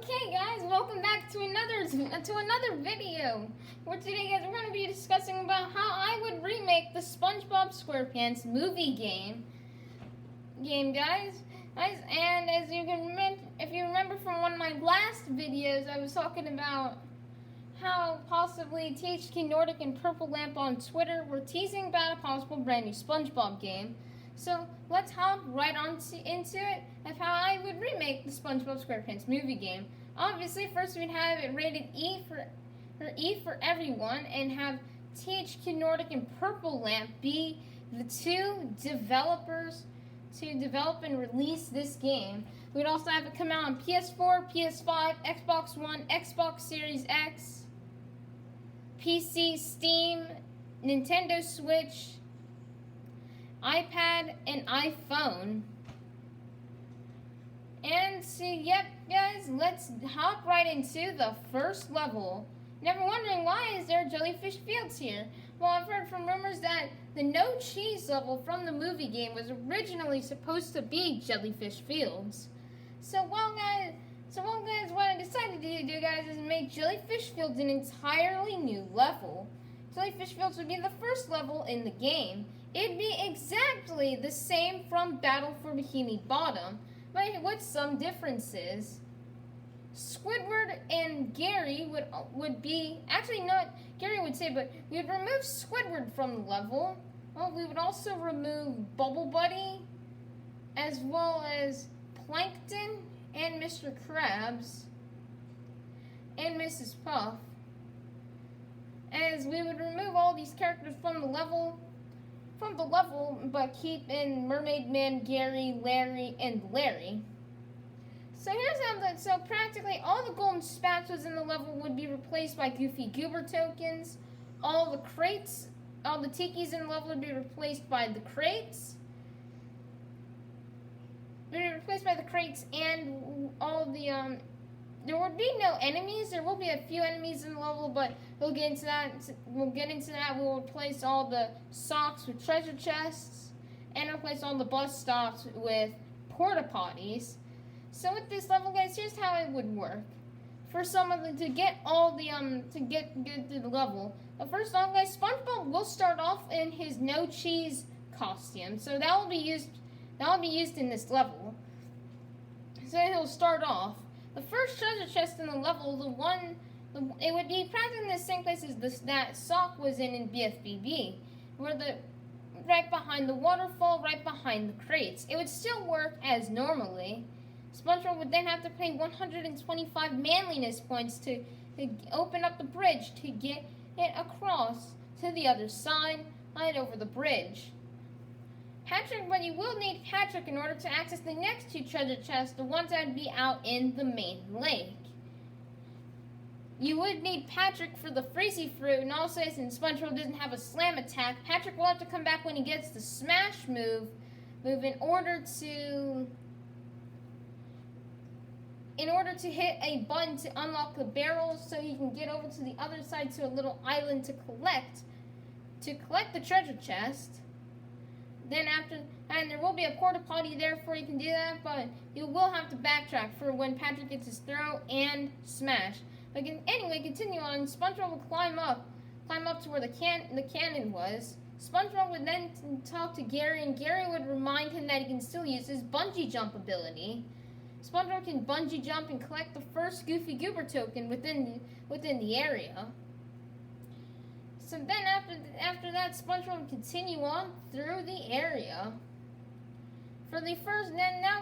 Okay, guys, welcome back to another video. Where today, guys, we're going to be discussing about how I would remake the SpongeBob SquarePants movie game, guys. And as you can remember, if you remember from one of my last videos, I was talking about how possibly THK Nordic and Purple Lamp on Twitter were teasing about a possible brand new SpongeBob game. So let's hop right into it of how I would remake the SpongeBob SquarePants movie game. Obviously, first we'd have it rated E for everyone, and have THQ Nordic and Purple Lamp be the two developers to develop and release this game. We'd also have it come out on PS4, PS5, Xbox One, Xbox Series X, PC, Steam, Nintendo Switch, iPad, and iPhone. And so, yep, guys, let's hop right into the first level. Never wondering why is there jellyfish fields here? Well, I've heard from rumors that the no cheese level from the movie game was originally supposed to be jellyfish fields. So, guys, what I decided to do, guys, is make jellyfish fields an entirely new level. Jellyfish fields would be the first level in the game. It'd be exactly the same from Battle for Bikini Bottom, but with some differences. Squidward and Gary would be, actually not Gary would say, but we would remove Squidward from the level. Well, we would also remove Bubble Buddy, as well as Plankton and Mr. Krabs and Mrs. Puff. As we would remove all these characters from the level, but keep in Mermaid Man, Gary, Larry, and Larry. So here's how so practically all the golden spatulas in the level would be replaced by Goofy Goober tokens. All the tikis in the level would be replaced by the crates. And all the there would be no enemies. There will be a few enemies in the level, but we'll get into that. We'll replace all the socks with treasure chests, and replace all the bus stops with porta potties. So with this level, guys, here's how it would work. To get through the level. But first off, guys, SpongeBob will start off in his no cheese costume. So that will be used in this level. So he'll start off. The first treasure chest in the level, it would be practically the same place as that Sock was in BFBB, right behind the waterfall, right behind the crates. It would still work as normally. SpongeBob would then have to pay 125 manliness points to open up the bridge to get it across to the other side, right over the bridge. But you will need Patrick in order to access the next two treasure chests, the ones that would be out in the main lake. You would need Patrick for the Freezy Fruit, and also since SpongeBob doesn't have a slam attack, Patrick will have to come back when he gets the smash move in order to hit a button to unlock the barrel so he can get over to the other side to a little island to collect the treasure chest. And there will be a porta potty there for you can do that, but you will have to backtrack for when Patrick gets his throw and smash. But anyway, continue on. SpongeBob will climb up to where the cannon was. SpongeBob would then talk to Gary, and Gary would remind him that he can still use his bungee jump ability. SpongeBob can bungee jump and collect the first Goofy Goober token within the area. So then after that, SpongeBob would continue on through the area. Now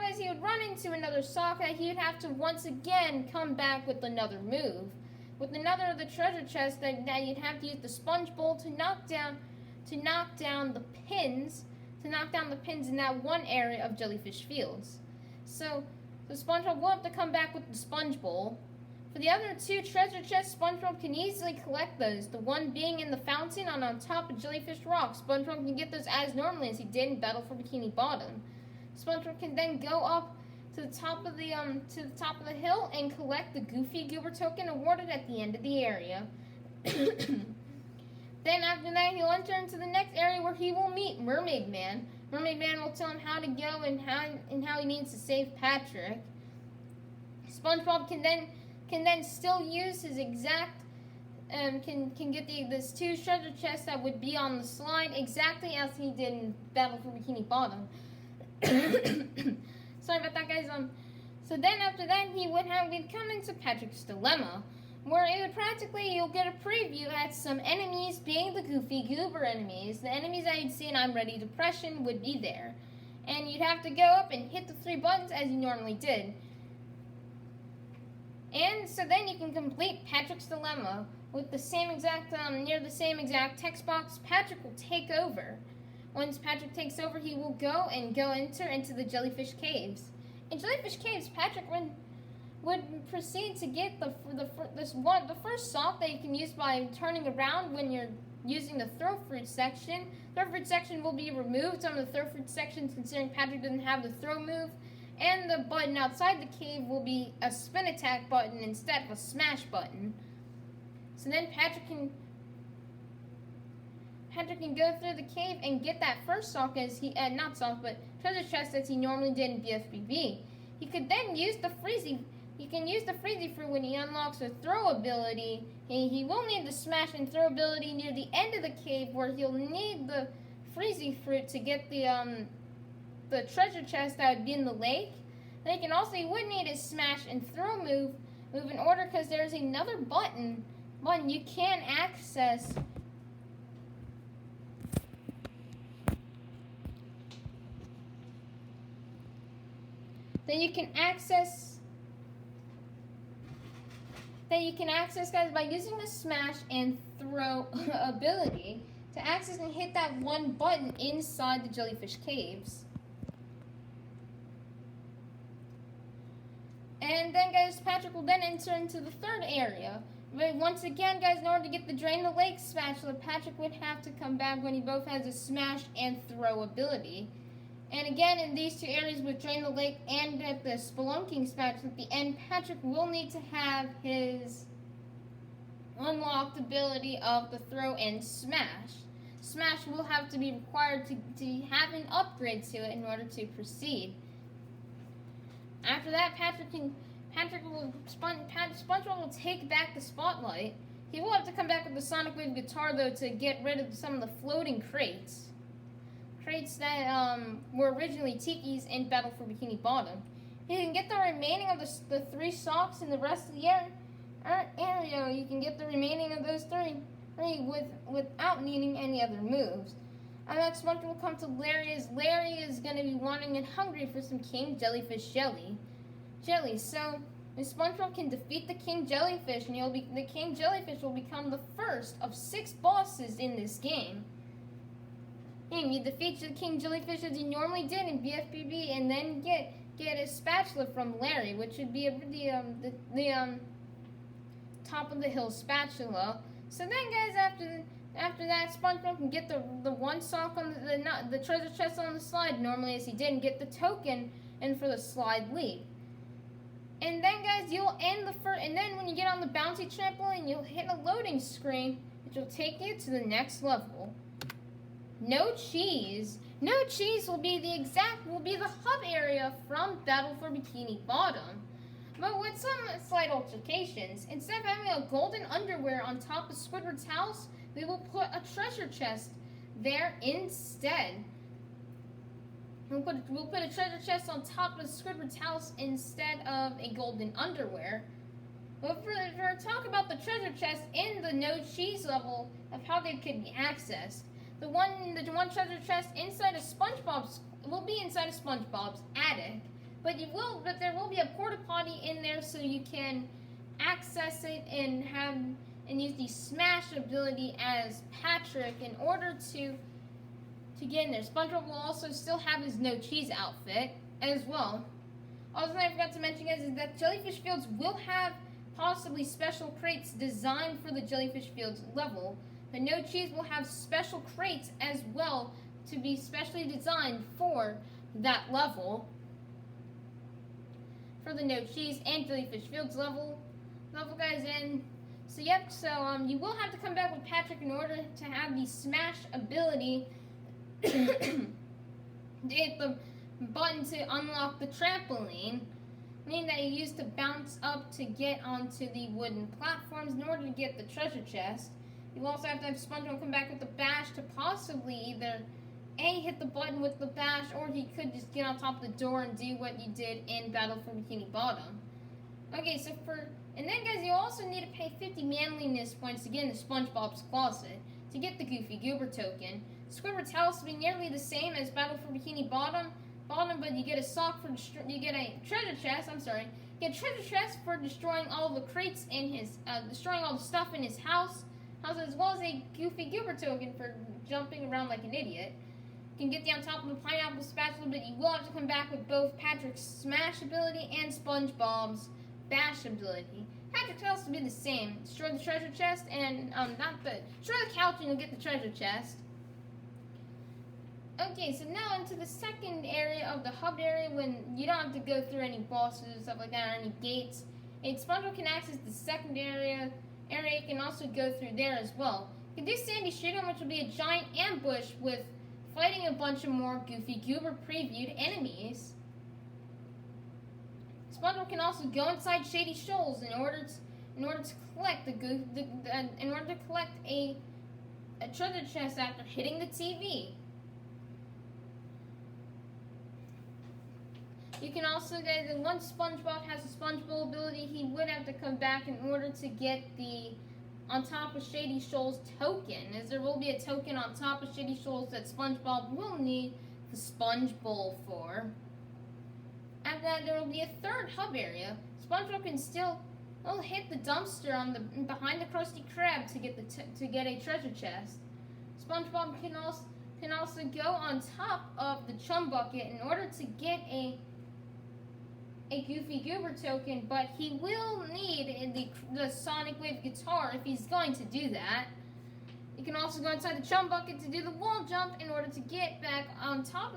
guys, he would run into another sock that he would have to once again come back with another move. With another of the treasure chests that you'd have to use the sponge bowl to knock down the pins in that one area of Jellyfish Fields. So SpongeBob will have to come back with the sponge bowl. For the other two treasure chests, SpongeBob can easily collect those, the one being in the fountain on top of Jellyfish Rock. SpongeBob can get those as normally as he did in Battle for Bikini Bottom. SpongeBob can then go up to the top of the hill and collect the Goofy Goober token awarded at the end of the area. Then after that, he'll enter into the next area where he will meet Mermaid Man. Mermaid Man will tell him how to go and how he needs to save Patrick. SpongeBob can then still use his exact can get this 2 treasure chests that would be on the slide exactly as he did in Battle for Bikini Bottom. Sorry about that, guys. So then after that, we'd come into Patrick's Dilemma, where it would practically, you'll get a preview at some enemies being the Goofy Goober enemies. The enemies that you'd see in I'm Ready Depression would be there. And you'd have to go up and hit the 3 buttons as you normally did. And so then you can complete Patrick's Dilemma with the same exact, near the same exact text box. Patrick will take over. Once Patrick takes over, he will go enter into the Jellyfish Caves. In Jellyfish Caves, Patrick would proceed to get the first sock that you can use by turning around when you're using the throw fruit section. Throw fruit section will be removed. Some of the throw fruit sections, considering Patrick doesn't have the throw move. And the button outside the cave will be a spin attack button instead of a smash button. So then Patrick can go through the cave and get that first sock as he, not sock, but treasure chest as he normally did in BFBB. He could then use the Freezy. He can use the Freezy fruit when he unlocks a throw ability. He will need the smash and throw ability near the end of the cave, where he'll need the Freezy fruit to get the treasure chest that would be in the lake. Then he would need his smash and throw move in order, because there's another button you can access. That you can access, guys, by using the smash and throw ability to access and hit that one button inside the Jellyfish Caves. And then, guys, Patrick will then enter into the third area. But once again, guys, in order to get the Drain the Lake spatula, Patrick would have to come back when he both has a smash and throw ability. And again, in these 2 areas with Drain the Lake and at the Spelunking spatula at the end, Patrick will need to have his unlocked ability of the throw and smash. Smash will have to be required to have an upgrade to it in order to proceed. After that, SpongeBob will take back the spotlight. He will have to come back with the Sonic Wave guitar, though, to get rid of some of the floating crates. Crates that were originally Tiki's in Battle for Bikini Bottom. He can get the remaining of the 3 socks in the rest of the area. You can get the remaining of those 3 without needing any other moves. And next SpongeBob will come to Larry, as Larry is going to be wanting and hungry for some King Jellyfish jelly. So if SpongeBob can defeat the King Jellyfish, and the King Jellyfish will become the first of 6 bosses in this game. You defeat the King Jellyfish as you normally did in BFBB, and then get a spatula from Larry, which would be the top of the hill spatula. So then, guys, after that, SpongeBob can get the 1 sock on the treasure chest on the slide normally as he did, and get the token in for the slide leap. And then, guys, you'll end and then when you get on the bouncy trampoline, you'll hit a loading screen, which will take you to the next level. No Cheese. No Cheese will be the hub area from Battle for Bikini Bottom. But with some slight altercations, instead of having a golden underwear on top of Squidward's house, we will put a treasure chest there instead. We'll put a treasure chest on top of Squidward's house instead of a golden underwear. But for talk about the treasure chest in the No Cheese level of how they could be accessed. The one treasure chest inside of SpongeBob's will be inside of SpongeBob's attic, but there will be a porta potty in there so you can access it and use the smash ability as Patrick in order to get in there. SpongeBob will also still have his No Cheese outfit as well. Also, I forgot to mention, guys, is that Jellyfish Fields will have possibly special crates designed for the Jellyfish Fields level. The No Cheese will have special crates as well to be specially designed for that level. For the No Cheese and Jellyfish Fields level, guys. And so you will have to come back with Patrick in order to have the smash ability to hit the button to unlock the trampoline. meaning that you use to bounce up to get onto the wooden platforms in order to get the treasure chest. You also have to have SpongeBob come back with the bash to possibly either A, hit the button with the bash, or he could just get on top of the door and do what you did in Battle for Bikini Bottom. Okay, and then guys, you also need to pay 50 manliness points to get into SpongeBob's closet to get the Goofy Goober token. Squidward's house will be nearly the same as Battle for Bikini Bottom, but you get a treasure chest. You get a treasure chest for destroying all the crates in destroying all the stuff in his house, as well as a Goofy Goober token for jumping around like an idiot. You can get the on top of the pineapple spatula, but you will have to come back with both Patrick's smash ability and SpongeBob's bash ability. Patrick's has to be the same. Destroy the treasure chest and destroy the couch and you'll get the treasure chest. Okay, so now into the second area of the hub area when you don't have to go through any bosses and stuff like that or any gates. And SpongeBob can access the second area you can also go through there as well. You can do Sandy Shootout, which will be a giant ambush with fighting a bunch of more Goofy Goober previewed enemies. SpongeBob can also go inside Shady Shoals in order to collect a treasure chest after hitting the TV. You can also get once SpongeBob has a SpongeBob ability, he would have to come back in order to get the on top of Shady Shoals token, as there will be a token on top of Shady Shoals that SpongeBob will need the Sponge Bowl for. After that, there will be a third hub area. SpongeBob can still hit the dumpster behind the Krusty Krab to get a treasure chest. SpongeBob can also go on top of the Chum Bucket in order to get a Goofy Goober token, but he will need the Sonic Wave guitar if he's going to do that. You can also go inside the Chum Bucket to do the wall jump in order to get back on top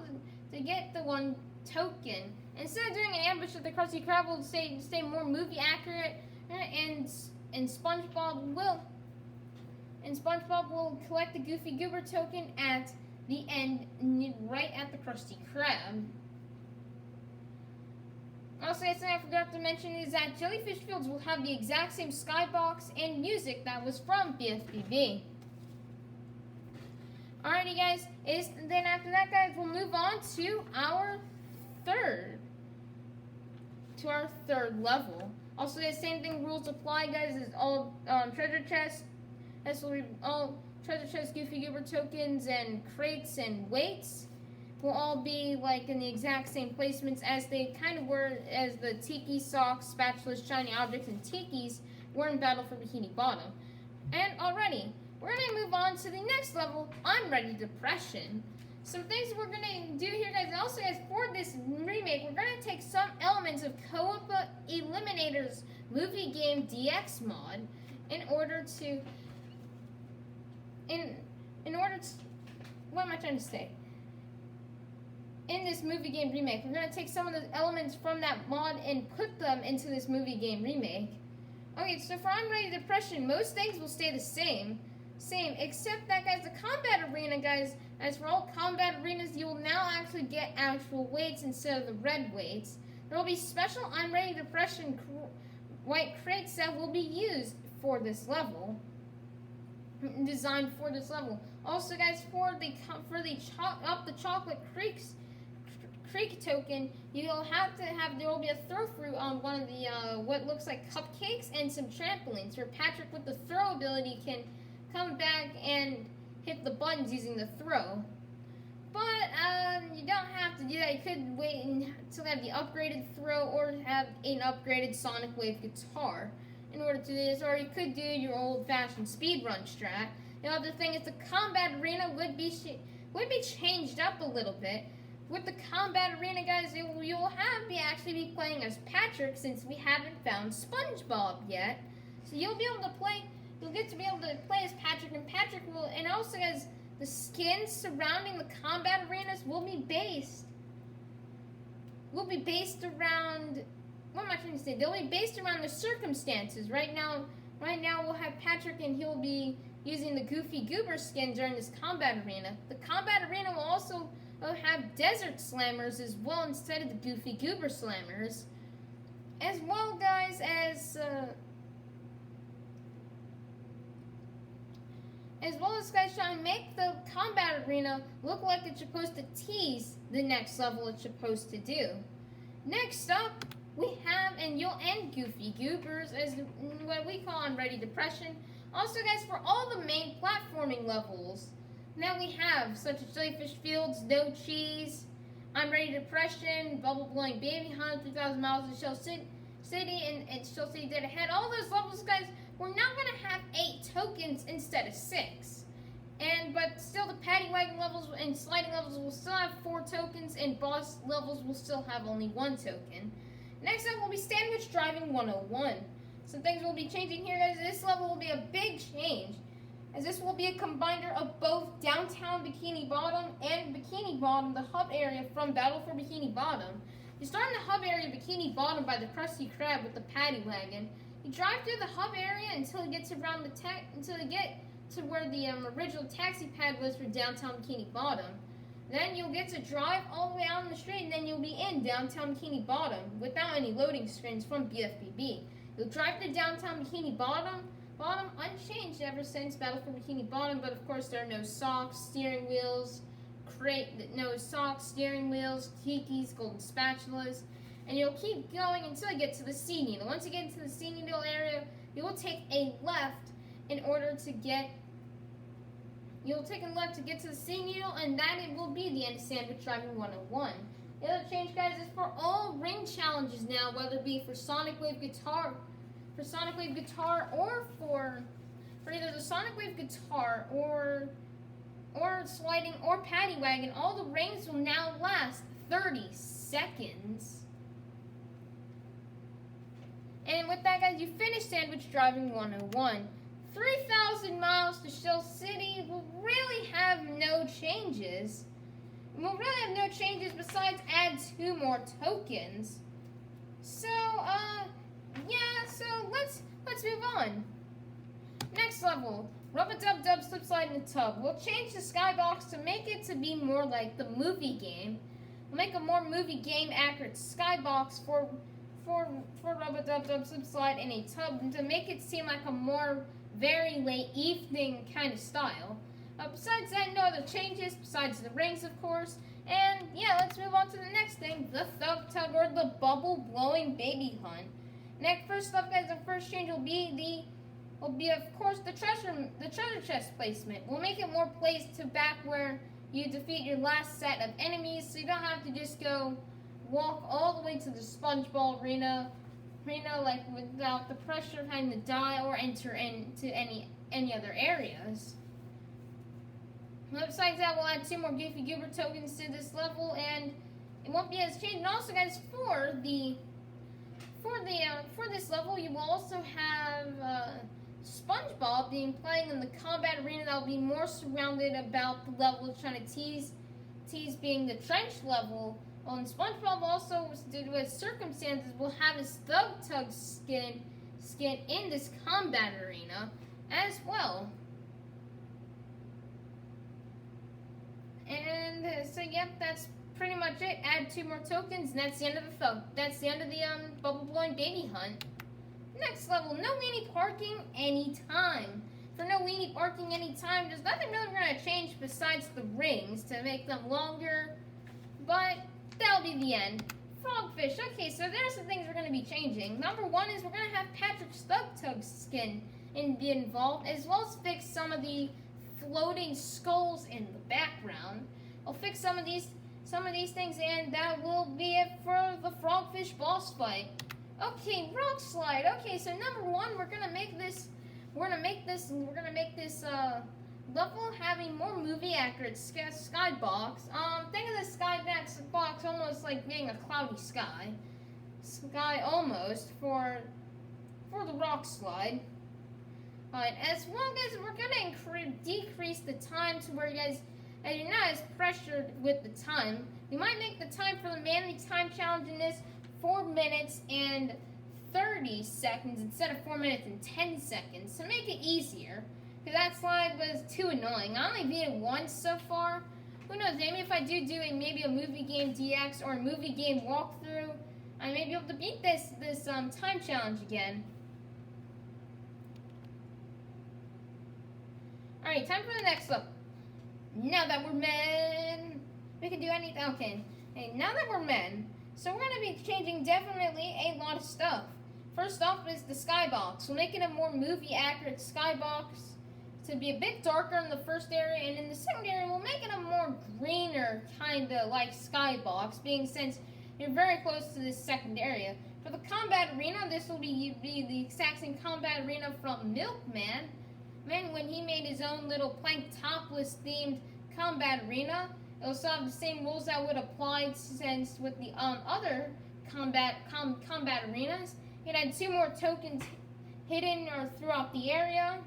to get the one token. Instead of doing an ambush with the Krusty Krab, will stay more movie accurate, and SpongeBob will collect the Goofy Goober token at the end, right at the Krusty Krab. Also, something I forgot to mention is that Jellyfish Fields will have the exact same skybox and music that was from BFBB. Alrighty, guys. Then after that, guys, we'll move on to our third level. Also, the same thing rules apply, guys. Is all treasure chests. This will be all treasure chests, Goofy Goober tokens, and crates and weights will all be like in the exact same placements as they kind of were as the Tiki Socks, Spatulas, Shiny Objects, and Tikis were in Battle for Bikini Bottom. And already, we're going to move on to the next level, Unready Depression. Some things we're going to do here, guys, and also, guys, for this remake, we're going to take some elements of Copa Eliminator's movie game DX mod in order to, what am I trying to say? In this movie game remake, we're going to take some of the elements from that mod and put them into this movie game remake. Okay, so for Unready Depression, most things will stay the same, except that, guys, the combat arena, guys, as for all combat arenas, you will now actually get actual weights instead of the red weights. There will be special Unready Depression white crates that will be used for this level, designed for this level. Also, guys, for the Chocolate Creek token, there will be a throw fruit on one of the what looks like cupcakes and some trampolines, where Patrick with the throw ability can come back and hit the buttons using the throw. But you don't have to do that. You could wait until you have the upgraded throw or have an upgraded Sonic Wave guitar in order to do this, or you could do your old-fashioned speedrun strat. The other thing is the combat arena would be changed up a little bit. With the combat arena, guys, you'll actually be playing as Patrick, since we haven't found SpongeBob yet. So you'll get to be able to play as Patrick, and Patrick will, and also, guys, the skins surrounding the combat arenas will be based around, what am I trying to say? They'll be based around the circumstances. Right now we'll have Patrick, and he'll be using the Goofy Goober skin during this combat arena. The combat arena will also have Desert Slammers as well instead of the Goofy Goober Slammers. As well, guys, as well as guys trying to make the combat arena look like it's supposed to tease the next level it's supposed to do. Next up, we have, and you'll end Goofy Goobers as what we call Unready Depression. Also, guys, for all the main platforming levels, now we have such as Jellyfish Fields, No Cheese, Unready Depression, Bubble Blowing Baby Hunt, 3,000 Miles to Shell City, and Shell City Dead Ahead. All those levels, guys, we're now going to have 8 tokens instead of 6. But still, the paddy wagon levels and sliding levels will still have 4 tokens, and boss levels will still have only 1 token. Next up will be Sandwich Driving 101. Some things will be changing here, guys. This level will be a big change, as this will be a combiner of both downtown Bikini Bottom and Bikini Bottom, the hub area from Battle for Bikini Bottom. You start in the hub area of Bikini Bottom by the Krusty Krab with the paddy wagon. You drive through the hub area until you get to where the original taxi pad was for downtown Bikini Bottom. Then you'll get to drive all the way out on the street, and then you'll be in downtown Bikini Bottom without any loading screens from BFBB. You'll drive to downtown Bikini Bottom unchanged ever since Battle for Bikini Bottom, but of course there are no socks, steering wheels, tikis, golden spatulas, and you'll keep going until you get to the sea needle. Once you get into the sea needle area, you will take a left to get to the sea needle, and that it will be the end of Sandwich Driving 101. The other change, guys, is for all ring challenges now, whether it be for Sonic Wave Guitar, or for either the Sonic Wave Guitar or sliding or paddy wagon, all the rings will now last 30 seconds. And with that, guys, you finish Sandwich Driving 101. 3,000 Miles to Shell City will really have no changes. Besides add 2 more tokens. So, let's move on. Next level, Rub-a-Dub-Dub Slip Slide in the Tub. We'll change the skybox to make it to be more like the movie game. We'll make a more movie game accurate skybox for Rub-a-Dub-Dub Slip Slide in a tub, and to make it seem like a more very late evening kind of style. Besides that, no other changes besides the rings, of course. And yeah, let's move on to the next thing, the Thug Tug or the Bubble Blowing Baby Hunt. First up, guys, the first change will be of course the treasure chest placement. We'll make it more placed to back where you defeat your last set of enemies, so you don't have to just go walk all the way to the SpongeBob arena, like without the pressure of having to die or enter into any other areas. Besides that, we'll add 2 more Goofy Goober tokens to this level, and it won't be as changed. And also, guys, for this level, you will also have SpongeBob playing in the combat arena that will be more surrounded about the level it's trying to tease being the trench level. Well, and SpongeBob also, due to his circumstances, will have his Thug Tug skin in this combat arena as well. And so, yep, that's pretty much it. Add 2 more tokens, and that's the end of the Bubble Blowing Baby Hunt. Next level, no weenie parking anytime. For no weenie parking anytime, there's nothing really going to change besides the rings to make them longer, but that'll be the end. Frogfish. Okay, so there's some things we're going to be changing. Number 1 is we're going to have Patrick's Thug Tug skin be involved, as well as fix some of the floating skulls in the background. I'll fix some of these things, and that will be it for the Frogfish boss fight. Okay, Rock Slide. Okay, so number 1, we're gonna make this level having more movie accurate skybox. Think of the skybox almost like being a cloudy sky almost for the Rock Slide. As well, guys, we're gonna decrease the time to where you guys, as you're not as pressured with the time. We might make the time for the manly time challenge in this 4 minutes and 30 seconds instead of 4 minutes and 10 seconds to make it easier. Because that slide was too annoying. I only beat it once so far. Who knows, maybe if I do maybe a movie game DX or a movie game walkthrough, I may be able to beat this time challenge again. Alright, time for the next level. Now that we're men, we can do anything. Okay, hey, now that we're men, so we're gonna be changing definitely a lot of stuff. First off is the skybox. We're making a more movie accurate skybox to be a bit darker in the first area, and in the second area we'll make it a more greener kind of like skybox, being since you're very close to this second area. For the combat arena, this will be the exact same combat arena from Milkman. When he made his own little plank topless themed combat arena, it will still have the same rules that would apply since with the other combat arenas. It had 2 more tokens hidden or throughout the area.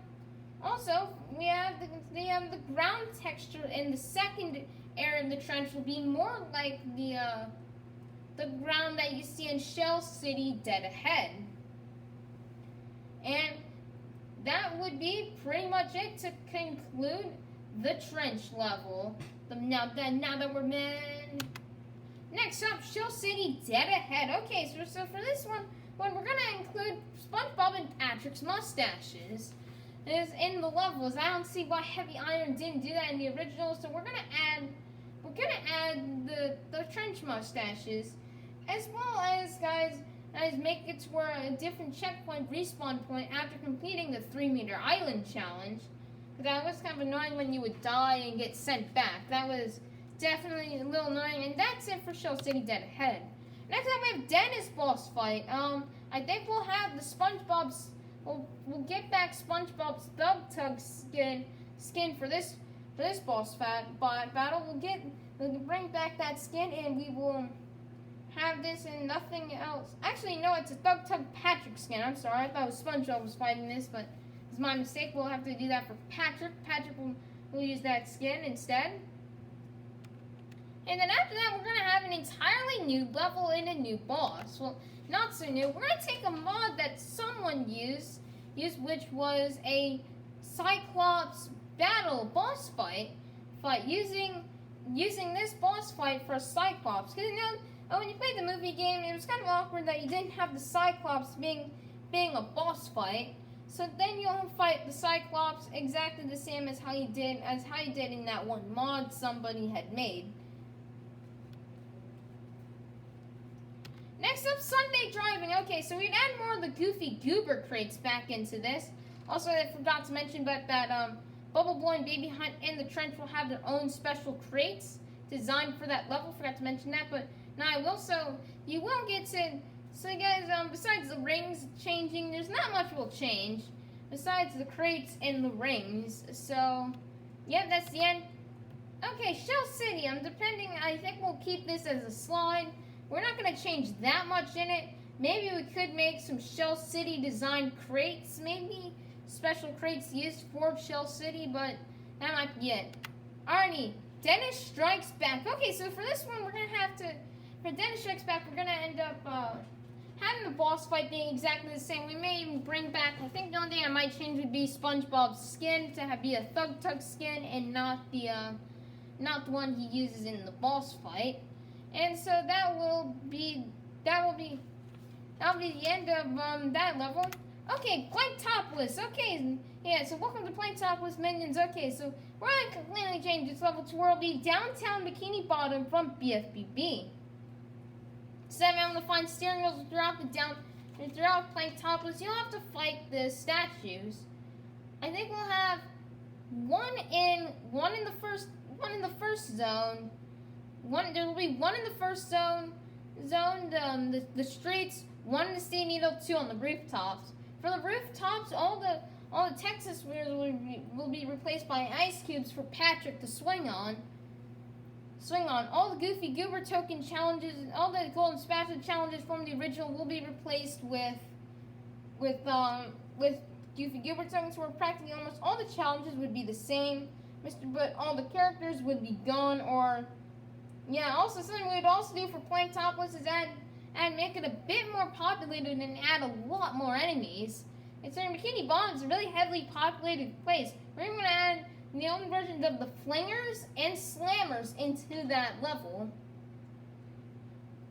Also, we have the ground texture in the second area of the trench will be more like the ground that you see in Shell City Dead Ahead. And that would be pretty much it to conclude the trench level. Now that we're men. Next up, Shell City Dead Ahead. Okay, so for this one, we're gonna include SpongeBob and Patrick's mustaches is in the levels. I don't see why Heavy Iron didn't do that in the original, so we're gonna add the trench mustaches, as well as make it to where a different checkpoint respawn point after completing the 3-meter island challenge. Because that was kind of annoying when you would die and get sent back. That was definitely a little annoying, and that's it for Shell City Dead Ahead. Next up we have Dennis boss fight. I think we'll have the SpongeBob's. We'll get back SpongeBob's Thug Tug skin for this boss battle. We'll bring back that skin, and we will have this and nothing else. Actually, no, it's a Thug Tug Patrick skin. I'm sorry, I thought it was SpongeBob was fighting this, but it's my mistake. We'll have to do that for Patrick. Patrick will use that skin instead. And then after that, we're gonna have an entirely new level and a new boss. Well, not so new. We're gonna take a mod that someone used, which was a Cyclops battle boss fight using this boss fight for Cyclops. Because when you played the movie game, it was kind of awkward that you didn't have the Cyclops being a boss fight. So then you'll fight the Cyclops exactly the same as how you did in that one mod somebody had made. Next up, Sunday driving. Okay, so we'd add more of the Goofy Goober crates back into this. Also, I forgot to mention that Bubble Boy and Baby Hunt in the trench will have their own special crates designed for that level. Forgot to mention that, but now I will. So you will get to. So guys, besides the rings changing, there's not much will change besides the crates and the rings. So yeah, that's the end. Okay, Shell City. I think we'll keep this as a slide. We're not going to change that much in it. Maybe we could make some Shell City designed crates. Maybe special crates used for Shell City, but that might be it. Alrighty, Dennis Strikes Back. Okay, so for this one, we're going to have to... For Dennis Strikes Back, we're going to end up having the boss fight being exactly the same. We may even bring back... I think the only thing I might change would be SpongeBob's skin to be a Thug Tug skin and not the one he uses in the boss fight. And so that will be the end of that level. Okay, Plank Topless. Okay, yeah. So welcome to Plank Topless Minions. Okay, so we're gonna completely change this level to where it'll be downtown Bikini Bottom from BFBB. So I'm gonna find steering wheels throughout Plank Topless. You'll have to fight the statues. I think we'll have one in the first zone. There will be one in the first zone, the streets, one in the Sea Needle, 2 on the rooftops. For the rooftops, all the Texas wheels will be replaced by ice cubes for Patrick to swing on. All the Goofy Goober token challenges, all the Golden Spatula challenges from the original will be replaced with Goofy Goober tokens, where practically almost all the challenges would be the same, but all the characters would be gone or. Yeah, also something we would also do for Plank Topless is make it a bit more populated and add a lot more enemies. It's in Bikini Bottom is a really heavily populated place. We're even going to add the own versions of the Flingers and Slammers into that level.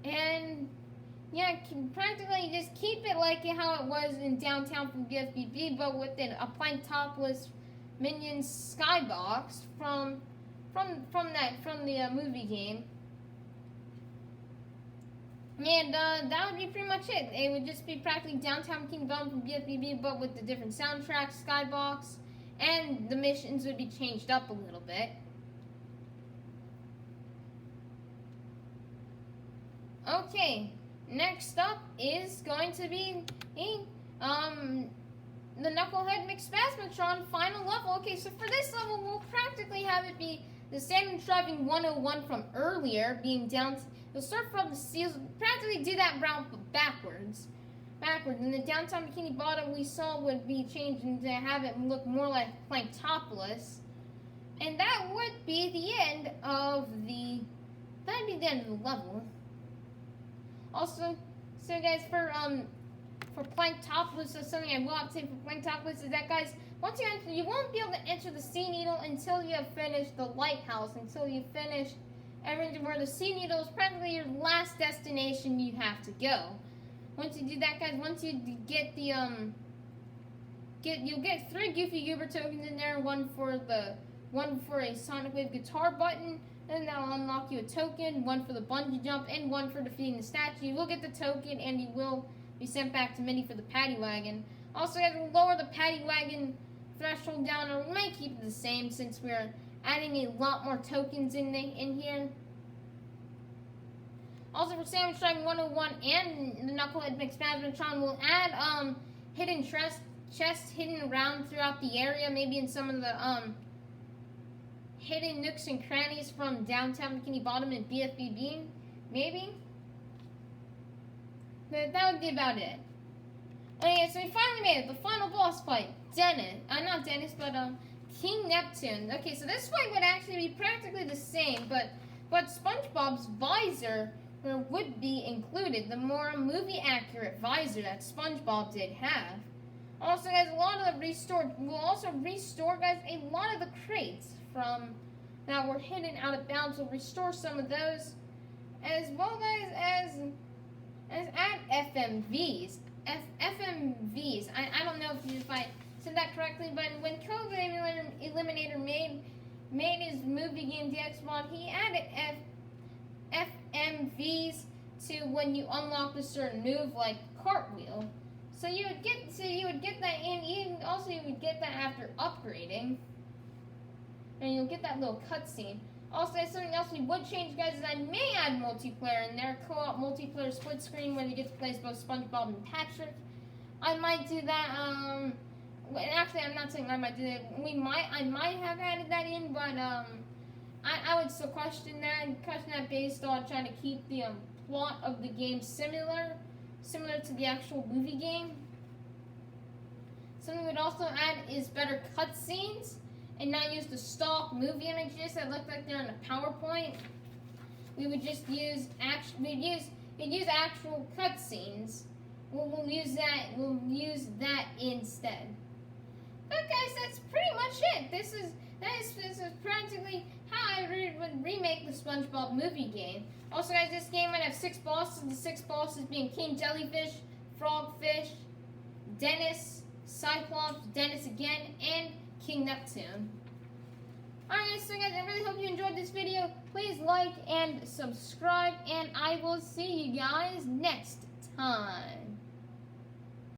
And Yeah, practically just keep it like how it was in Downtown from BFBB, but with a plank topless minion skybox from the movie game. And that would be pretty much it. It would just be practically Downtown Kingdom from BFBB, but with the different soundtracks, skybox, and the missions would be changed up a little bit. Okay, next up is going to be the Knucklehead McSpasmatron final level. Okay, so for this level, we'll practically have it be the Salmon Driving 101 from earlier, being down. You'll start from the seals, practically do that route backwards. And the Downtown Bikini Bottom we saw would be changing to have it look more like plank topless. And that would be the end of the level. Also, so guys, for plank topless, so something I will have to say for plank topless is that, guys, once you enter, you won't be able to enter the Sea Needle until you have finished the lighthouse, until you finish everything where the Sea Needle is practically your last destination you have to go. Once you do that, guys, once you get the you'll get 3 Goofy Goober tokens in there, one for a Sonic Wave guitar button, and that'll unlock you a token, one for the bungee jump, and one for defeating the statue. You will get the token, and you will be sent back to Minnie for the Paddy Wagon. Also, guys, we'll lower the Paddy Wagon threshold down, or we might keep it the same since we're adding a lot more tokens in here. Also, for Salmon Driving 101 and the Knucklehead McSpasmatron, we'll add hidden chests hidden around throughout the area, maybe in some of the hidden nooks and crannies from Downtown Bikini Bottom and BFBB, maybe. But that would be about it. Okay, so we finally made it. The final boss fight. Not Dennis, but King Neptune. Okay, so this fight would actually be practically the same, but SpongeBob's visor would be included. The more movie-accurate visor that SpongeBob did have. Also, guys, we'll also restore, guys, a lot of the crates from that were hidden out of bounds. We'll restore some of those, as well, guys, as add FMVs. FMVs. I don't know if I said that correctly, but when Code Eliminator made his movie game DX mod, he added FMVs to when you unlock a certain move like cartwheel. So you would get that in. You would get that after upgrading, and you'll get that little cutscene. Also, something else we would change, guys, is I may add multiplayer in there, co-op multiplayer split screen where you get to play as both SpongeBob and Patrick. I might do that. Actually, I'm not saying I might do that. I might have added that in, but I would still question that based on trying to keep the plot of the game similar to the actual movie game. Something we'd also add is better cutscenes, and not use the stock movie images that look like they're in a PowerPoint. We would just use actual cutscenes. We'll use that instead. But guys, that's pretty much it. This is practically how I would remake the SpongeBob movie game. Also, guys, this game might have 6 bosses. The 6 bosses being King Jellyfish, Frogfish, Dennis, Cyclops, Dennis again, and King Neptune. Alright, so guys, I really hope you enjoyed this video. Please like and subscribe, and I will see you guys next time.